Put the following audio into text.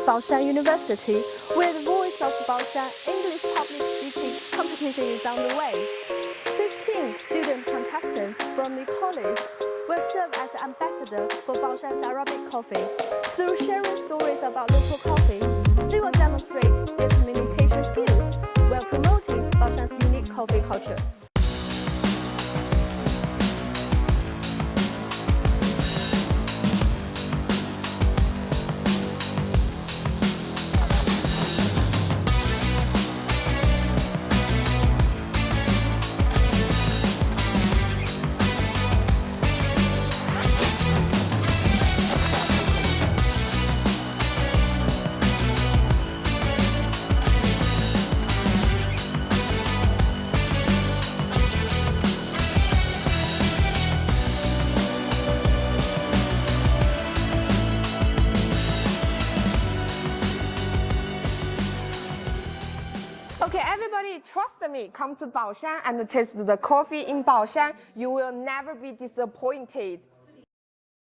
Baoshan University, where the voice of Baoshan English public speaking competition is on the way. 15 student contestants from the college will serve as ambassador for Baoshan's Arabic coffee. Through sharing stories about local coffee, they will demonstrate their communication skills while promoting Baoshan's unique coffee culture. Okay, everybody, trust me. Come to Baoshan and taste the coffee in Baoshan. You will never be disappointed.